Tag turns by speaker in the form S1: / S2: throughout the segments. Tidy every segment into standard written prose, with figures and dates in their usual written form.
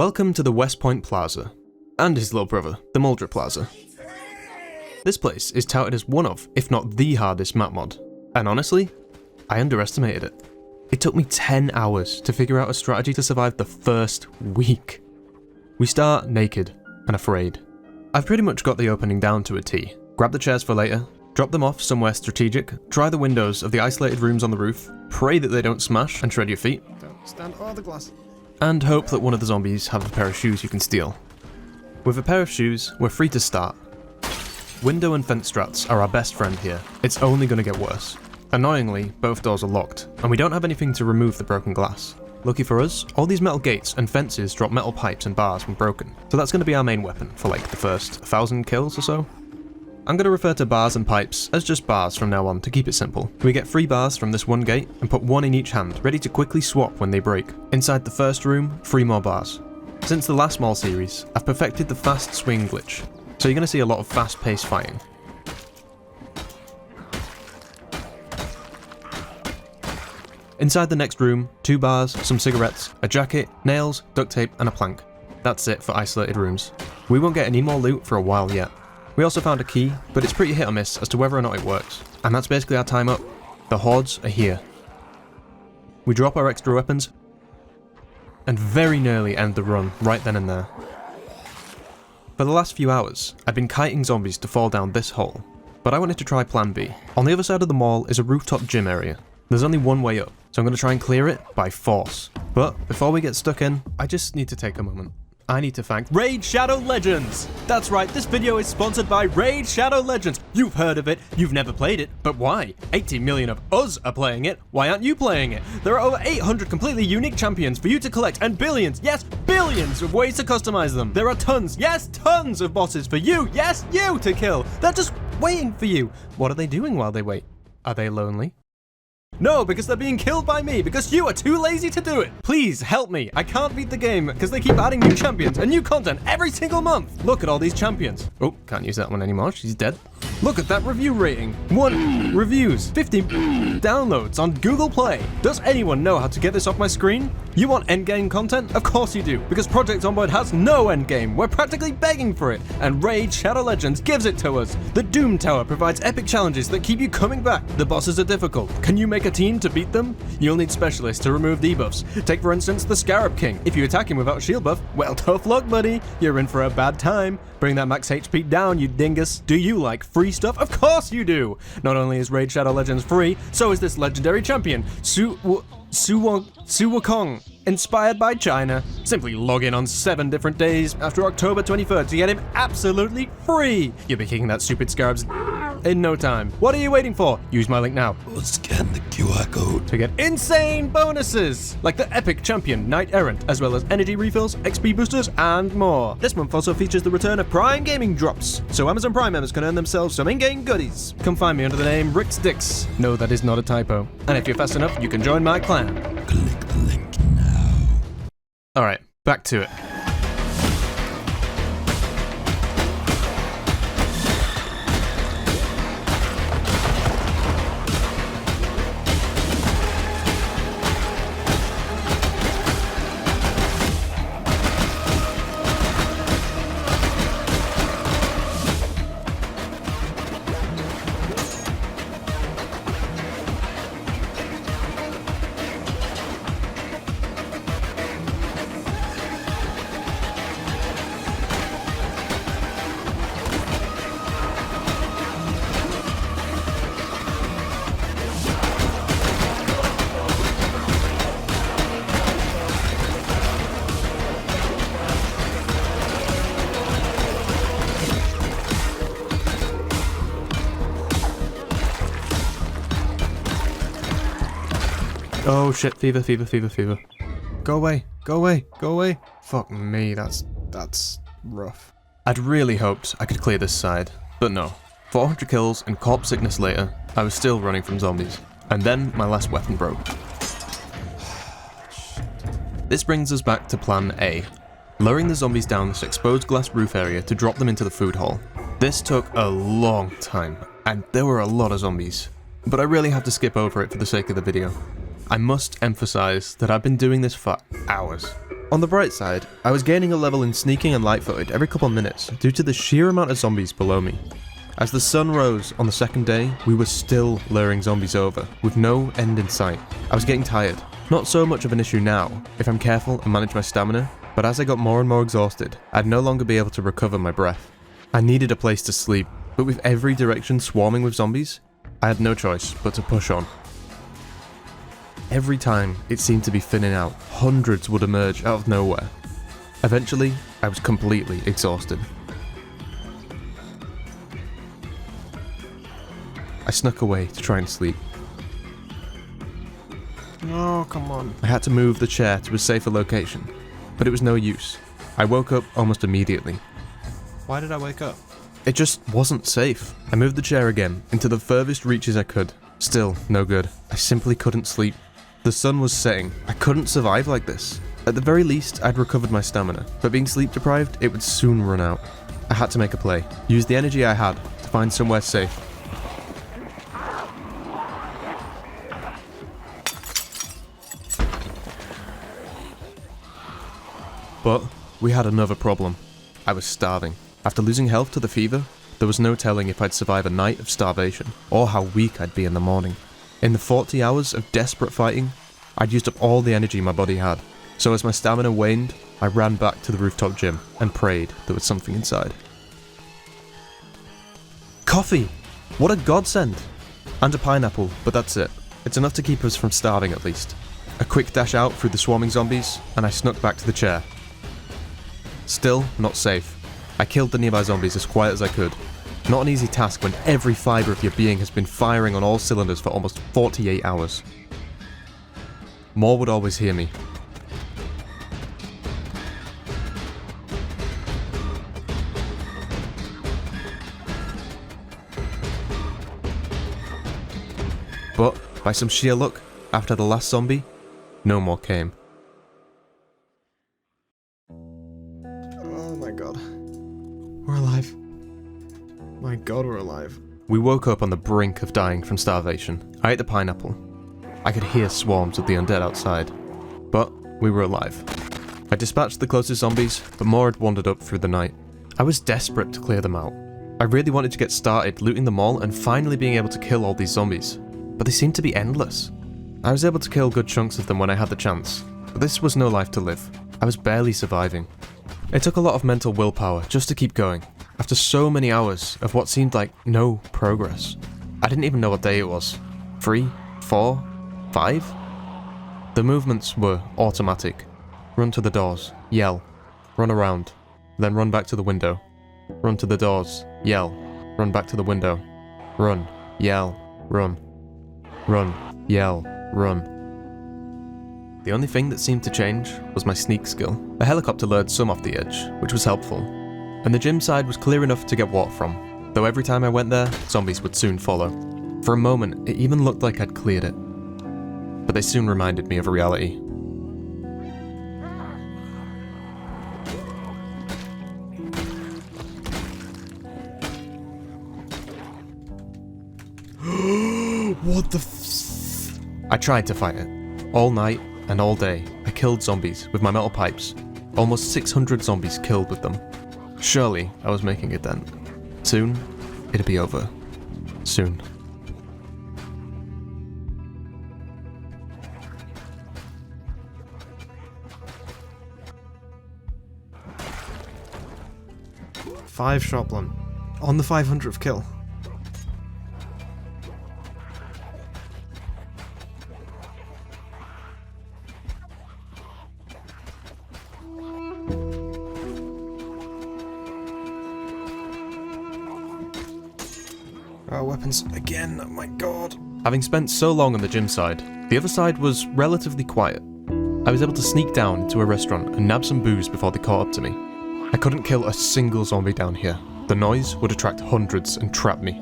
S1: Welcome to the West Point Plaza, and his little brother, the Muldra Plaza. This place is touted as one of, if not the hardest map mod, and honestly, I underestimated it. It took me 10 hours to figure out a strategy to survive the first week. We start naked and afraid. I've pretty much got the opening down to a T. Grab the chairs for later, drop them off somewhere strategic, try the windows of the isolated rooms on the roof, pray that they don't smash and shred your feet,
S2: Don't stand on the glass,
S1: and hope that one of the zombies have a pair of shoes you can steal. With a pair of shoes, we're free to start. Window and fence strats are our best friend here. It's only going to get worse. Annoyingly, both doors are locked, and we don't have anything to remove the broken glass. Lucky for us, all these metal gates and fences drop metal pipes and bars when broken, so that's going to be our main weapon for like the first 1,000 kills or so. I'm going to refer to bars and pipes as just bars from now on to keep it simple. We get 3 bars from this one gate and put 1 in each hand, ready to quickly swap when they break. Inside the first room, 3 more bars. Since the last Maul series, I've perfected the fast swing glitch, so you're going to see a lot of fast-paced fighting. Inside the next room, 2 bars, some cigarettes, a jacket, nails, duct tape, and a plank. That's it for isolated rooms. We won't get any more loot for a while yet. We also found a key, but it's pretty hit or miss as to whether or not it works. And that's basically our time up. The hordes are here. We drop our extra weapons, and very nearly end the run right then and there. For the last few hours, I've been kiting zombies to fall down this hole, but I wanted to try plan B. On the other side of the mall is a rooftop gym area. There's only one way up, so I'm going to try and clear it by force. But before we get stuck in, I just need to take a moment. I need to thank Raid Shadow Legends! That's right, this video is sponsored by Raid Shadow Legends. You've heard of it, you've never played it, but why? 18 million of us are playing it, why aren't you playing it? There are over 800 completely unique champions for you to collect and billions, yes, billions of ways to customize them. There are tons, yes, tons of bosses for you, yes, you to kill. They're just waiting for you. What are they doing while they wait? Are they lonely? No, because they're being killed by me, because you are too lazy to do it. Please help me. I can't beat the game because they keep adding new champions and new content every single month. Look at all these champions. Oh, can't use that one anymore. She's dead. Look at that review rating. 1 reviews, 50 downloads on Google Play. Does anyone know how to get this off my screen? You want endgame content? Of course you do, because Project Zomboid has no endgame. We're practically begging for it, and Raid Shadow Legends gives it to us. The Doom Tower provides epic challenges that keep you coming back. The bosses are difficult. Can you make a team to beat them? You'll need specialists to remove debuffs. Take for instance the Scarab King. If you attack him without shield buff, well, tough luck, buddy. You're in for a bad time. Bring that max HP down, you dingus. Do you like free stuff? Of course you do! Not only is Raid Shadow Legends free, so is this legendary champion, Su Wukong, inspired by China. Simply log in on 7 different days after October 23rd to get him absolutely free! You'll be kicking that stupid Scarab's in no time. What are you waiting for? Use my link now.
S3: We'll scan the QR code
S1: to get insane bonuses, like the epic champion Knight Errant, as well as energy refills, XP boosters, and more. This month also features the return of Prime Gaming drops, so Amazon Prime members can earn themselves some in-game goodies. Come find me under the name RicksDix. No, that is not a typo. And if you're fast enough, you can join my clan.
S3: Click the link now.
S1: Alright, back to it. Oh shit, fever. Go away, go away, go away. Fuck me, that's rough. I'd really hoped I could clear this side, but no. 400 kills and corpse sickness later, I was still running from zombies. And then my last weapon broke. This brings us back to plan A. Lowering the zombies down this exposed glass roof area to drop them into the food hall. This took a long time, and there were a lot of zombies. But I really have to skip over it for the sake of the video. I must emphasize that I've been doing this for hours. On the bright side, I was gaining a level in sneaking and light-footed every couple of minutes due to the sheer amount of zombies below me. As the sun rose on the second day, we were still luring zombies over, with no end in sight. I was getting tired. Not so much of an issue now, if I'm careful and manage my stamina, but as I got more and more exhausted, I'd no longer be able to recover my breath. I needed a place to sleep, but with every direction swarming with zombies, I had no choice but to push on. Every time it seemed to be thinning out, hundreds would emerge out of nowhere. Eventually, I was completely exhausted. I snuck away to try and sleep.
S2: Oh, come on.
S1: I had to move the chair to a safer location, but it was no use. I woke up almost immediately.
S2: Why did I wake up?
S1: It just wasn't safe. I moved the chair again into the furthest reaches I could. Still, no good. I simply couldn't sleep. The sun was setting. I couldn't survive like this. At the very least, I'd recovered my stamina, but being sleep deprived, it would soon run out. I had to make a play. Use the energy I had to find somewhere safe. But we had another problem. I was starving. After losing health to the fever, there was no telling if I'd survive a night of starvation, or how weak I'd be in the morning. In the 40 hours of desperate fighting, I'd used up all the energy my body had. So as my stamina waned, I ran back to the rooftop gym and prayed there was something inside. Coffee! What a godsend! And a pineapple, but that's it. It's enough to keep us from starving at least. A quick dash out through the swarming zombies, and I snuck back to the chair. Still not safe. I killed the nearby zombies as quiet as I could. Not an easy task when every fibre of your being has been firing on all cylinders for almost 48 hours. More would always hear me. But, by some sheer luck, after the last zombie, no more came.
S2: Oh my god. We're alive. My god, we're alive.
S1: We woke up on the brink of dying from starvation. I ate the pineapple. I could hear swarms of the undead outside. But we were alive. I dispatched the closest zombies, but more had wandered up through the night. I was desperate to clear them out. I really wanted to get started looting them all and finally being able to kill all these zombies. But they seemed to be endless. I was able to kill good chunks of them when I had the chance, but this was no life to live. I was barely surviving. It took a lot of mental willpower just to keep going, after so many hours of what seemed like no progress. I didn't even know what day it was. 3, 4, 5? The movements were automatic. Run to the doors, yell, run around, then run back to the window. Run to the doors, yell, run back to the window. Run, yell, run. Run, yell, run. The only thing that seemed to change was my sneak skill. A helicopter lured some off the edge, which was helpful. And the gym side was clear enough to get water from, though every time I went there, zombies would soon follow. For a moment, it even looked like I'd cleared it. But they soon reminded me of reality.
S2: What the
S1: I tried to fight it. All night and all day, I killed zombies with my metal pipes. Almost 600 zombies killed with them. Surely, I was making a dent. Soon, it'd be over. Soon.
S2: Five shotgun. On the 500th kill. Oh, weapons again, oh my god.
S1: Having spent so long on the gym side, the other side was relatively quiet. I was able to sneak down into a restaurant and nab some booze before they caught up to me. I couldn't kill a single zombie down here. The noise would attract hundreds and trap me.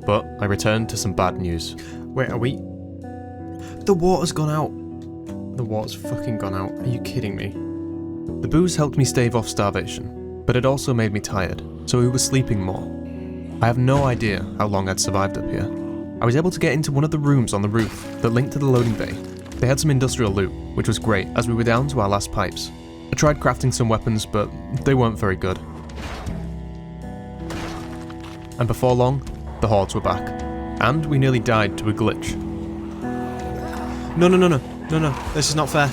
S1: But I returned to some bad news.
S2: Wait, are we... The water's gone out. The water's fucking gone out. Are you kidding me?
S1: The booze helped me stave off starvation, but it also made me tired, so we were sleeping more. I have no idea how long I'd survived up here. I was able to get into one of the rooms on the roof that linked to the loading bay. They had some industrial loot, which was great as we were down to our last pipes. I tried crafting some weapons, but they weren't very good. And before long, the hordes were back. And we nearly died to a glitch.
S2: No, this is not fair.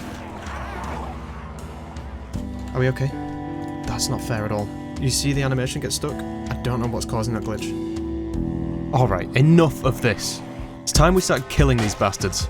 S2: Are we okay? That's not fair at all. You see the animation get stuck? I don't know what's causing that glitch.
S1: Alright, enough of this. It's time we start killing these bastards.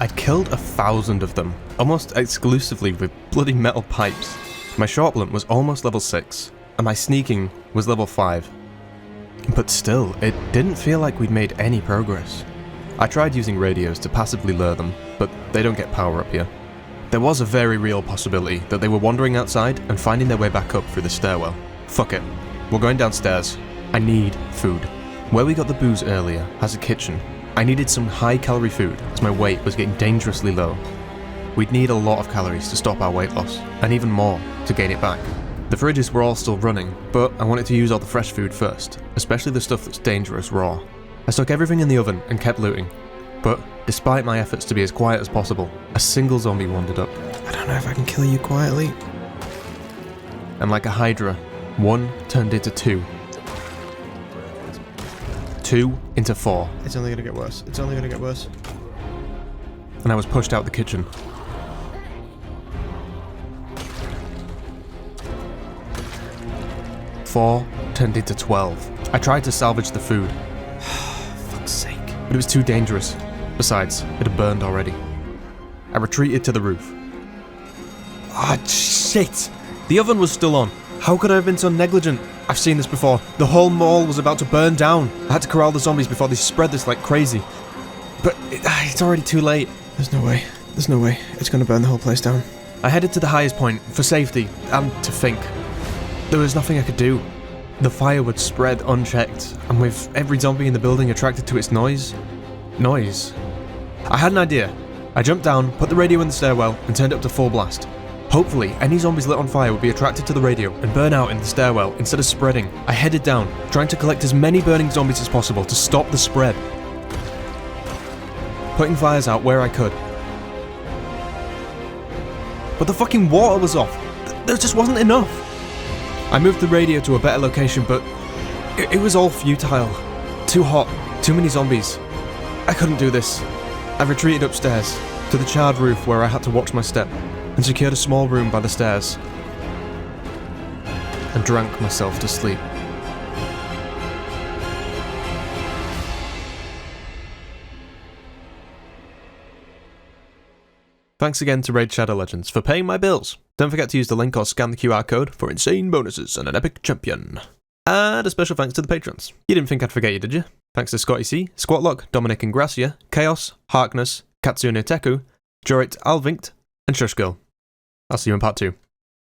S1: I'd killed 1,000 of them, almost exclusively with bloody metal pipes. My short blunt was almost level 6, and my sneaking was level 5. But still, it didn't feel like we'd made any progress. I tried using radios to passively lure them, but they don't get power up here. There was a very real possibility that they were wandering outside and finding their way back up through the stairwell. Fuck it, we're going downstairs. I need food. Where we got the booze earlier has a kitchen. I needed some high-calorie food as my weight was getting dangerously low. We'd need a lot of calories to stop our weight loss, and even more to gain it back. The fridges were all still running, but I wanted to use all the fresh food first, especially the stuff that's dangerous raw. I stuck everything in the oven and kept looting, but despite my efforts to be as quiet as possible, a single zombie wandered up.
S2: I don't know if I can kill you quietly.
S1: And like a hydra, one turned into two. 2 into 4.
S2: It's only gonna get worse. It's only gonna get worse.
S1: And I was pushed out the kitchen. Four turned into 12. I tried to salvage the food.
S2: Fuck's sake.
S1: But it was too dangerous. Besides, it had burned already. I retreated to the roof.
S2: Ah, shit!
S1: The oven was still on.
S2: How could I have been so negligent? I've seen this before. The whole mall was about to burn down. I had to corral the zombies before they spread this like crazy. But it's already too late. There's no way. There's no way. It's gonna burn the whole place down.
S1: I headed to the highest point for safety and to think. There was nothing I could do. The fire would spread unchecked, and with every zombie in the building attracted to its noise. I had an idea. I jumped down, put the radio in the stairwell, and turned it up to full blast. Hopefully, any zombies lit on fire would be attracted to the radio and burn out in the stairwell instead of spreading. I headed down, trying to collect as many burning zombies as possible to stop the spread. Putting fires out where I could. But the fucking water was off. There just wasn't enough. I moved the radio to a better location, but it was all futile. Too hot, too many zombies.
S2: I couldn't do this. I retreated upstairs, to the charred roof where I had to watch my step, and secured a small room by the stairs, and drank myself to sleep.
S1: Thanks again to Raid Shadow Legends for paying my bills. Don't forget to use the link or scan the QR code for insane bonuses and an epic champion. And a special thanks to the patrons. You didn't think I'd forget you, did you? Thanks to Scotty C, Squatlock, Dominic and Gracia, Chaos, Harkness, Katsune Teku, Jorit Alvinct, and Shushgirl. I'll see you in part 2.